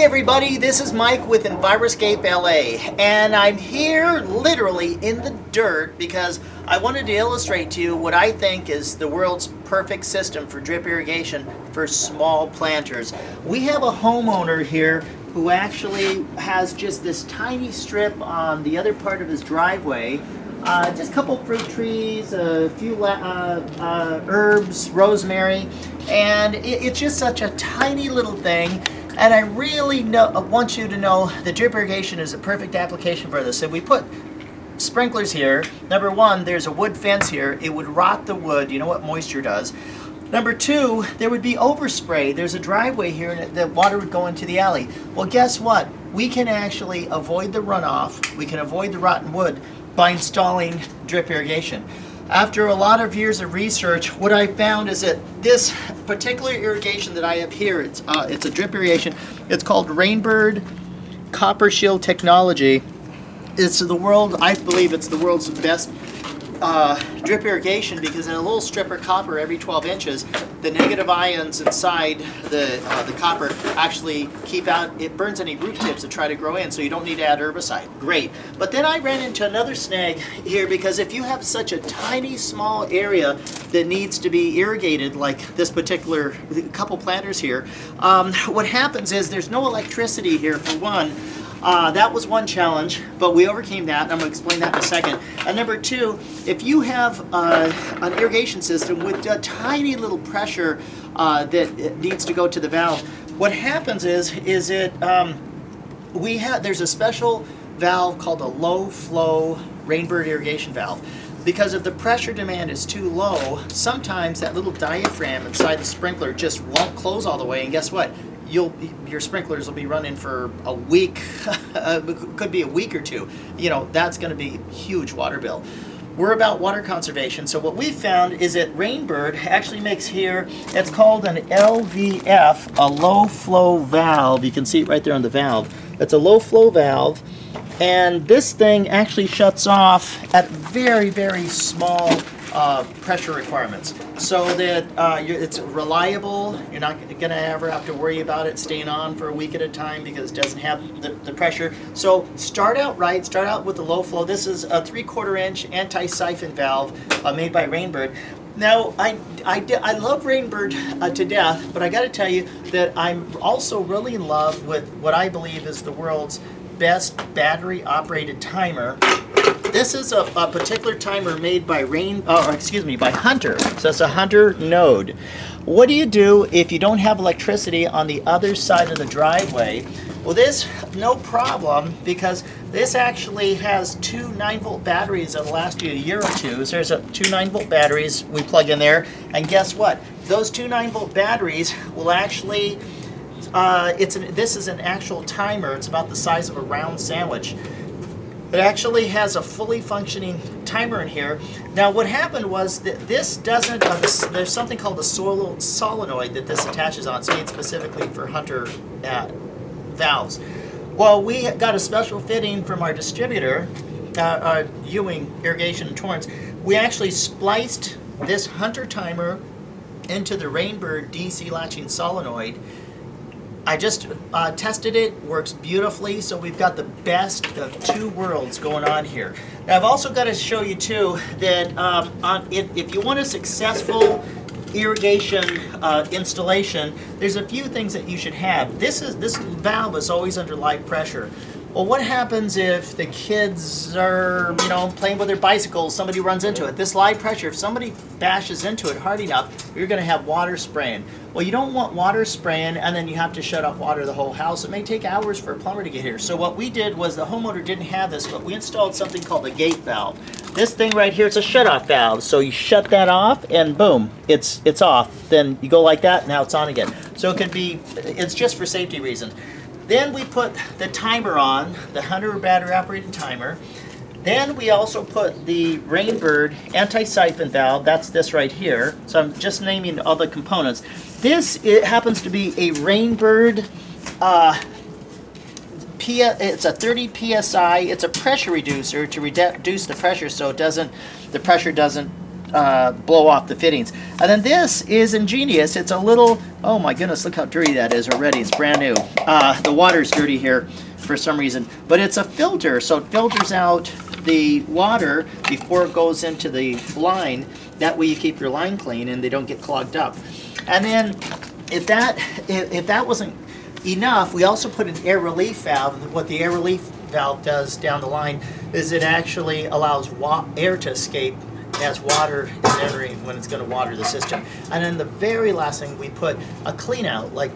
Hey everybody, this is Mike with Enviroscape LA, and I'm here literally in the dirt because I wanted to illustrate to you what I think is the world's perfect system for drip irrigation for small planters. We have a homeowner here who actually has just this tiny strip on the other part of his driveway. Just a couple fruit trees, a few herbs, rosemary, and it's just such a tiny little thing. And I really want you to know that drip irrigation is a perfect application for this. If we put sprinklers here, number one, there's a wood fence here. It would rot the wood. You know what moisture does. Number two, there would be overspray. There's a driveway here and the water would go into the alley. Well, guess what? We can actually avoid the runoff. We can avoid the rotten wood by installing drip irrigation. After a lot of years of research, what I found is that this particular irrigation that I have here, it's a drip irrigation. It's called Rainbird Copper Shield Technology. It's the world, I believe it's the world's best drip irrigation because in a little strip of copper every 12 inches, the negative ions inside the copper actually keep out, it burns any root tips that try to grow in, so you don't need to add herbicide. Great. But then I ran into another snag here because if you have such a tiny small area that needs to be irrigated, like this particular couple planters here, what happens is there's no electricity here for one. That was one challenge, but we overcame that, and I'm going to explain that in a second. And number two, if you have an irrigation system with a tiny little pressure that it needs to go to the valve, what happens is there's a special valve called a low flow Rainbird irrigation valve. Because if the pressure demand is too low, sometimes that little diaphragm inside the sprinkler just won't close all the way, and guess what? Your sprinklers will be running for a week, could be a week or two. You know, that's going to be a huge water bill. We're about water conservation, so what we found is that Rainbird actually makes here, it's called an LVF, a low flow valve. You can see it right there on the valve. It's a low flow valve, and this thing actually shuts off at very, very small pressure requirements, so that it's reliable. You're not going to ever have to worry about it staying on for a week at a time because it doesn't have the pressure. So start out right, start out with the low flow. This is a 3/4 inch Anti-Siphon valve made by Rainbird. Now, I love Rainbird to death, but I got to tell you that I'm also really in love with what I believe is the world's best battery-operated timer. This is a particular timer made by by Hunter. So it's a Hunter node. What do you do if you don't have electricity on the other side of the driveway? Well, this, no problem, because this actually has two 9-volt batteries that'll last you a year or two. So there's two 9-volt batteries we plug in there, and guess what? Those two 9-volt batteries will actually, this is an actual timer. It's about the size of a round sandwich. It actually has a fully functioning timer in here. Now what happened was that this doesn't, there's something called a solenoid that this attaches on. It's made specifically for Hunter valves. Well, we got a special fitting from our distributor, Ewing Irrigation in Torrance. We actually spliced this Hunter timer into the Rainbird DC latching solenoid. I just tested it, works beautifully, so we've got the best of two worlds going on here. Now I've also got to show you too that if you want a successful irrigation installation, there's a few things that you should have. This valve is always under live pressure. Well, what happens if the kids are, playing with their bicycles, somebody runs into it? This live pressure, if somebody bashes into it hard enough, you're going to have water spraying. Well, you don't want water spraying and then you have to shut off water the whole house. It may take hours for a plumber to get here. So what we did was the homeowner didn't have this, but we installed something called the gate valve. This thing right here, it's a shut-off valve. So you shut that off and boom, it's off. Then you go like that, now it's on again. So it's just for safety reasons. Then we put the timer on, the Hunter battery-operated timer. Then we also put the Rainbird Anti-Siphon valve. That's this right here. So I'm just naming all the components. It happens to be a Rainbird. It's a 30 psi. It's a pressure reducer to reduce the pressure, so the pressure doesn't blow off the fittings. And then this is ingenious. It's a little, oh my goodness, look how dirty that is already. It's brand new. The water's dirty here for some reason, but it's a filter, so it filters out the water before it goes into the line. That way you keep your line clean and they don't get clogged up. And then if that wasn't enough, we also put an air relief valve. What the air relief valve does down the line is it actually allows air to escape as water is entering when it's going to water the system. And then the very last thing, we put a clean out. Like,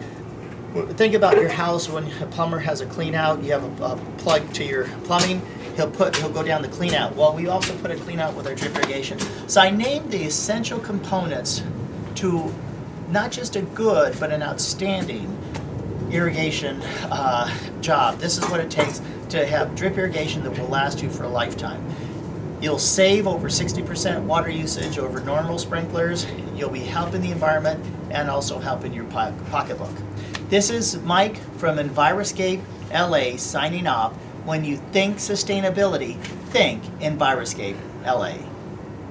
think about your house when a plumber has a clean out, you have a plug to your plumbing, he'll go down the clean out. Well, we also put a clean out with our drip irrigation. So I named the essential components to not just a good, but an outstanding irrigation job. This is what it takes to have drip irrigation that will last you for a lifetime. You'll save over 60% water usage over normal sprinklers. You'll be helping the environment and also helping your pocketbook. This is Mike from Enviroscape LA signing off. When you think sustainability, think Enviroscape LA.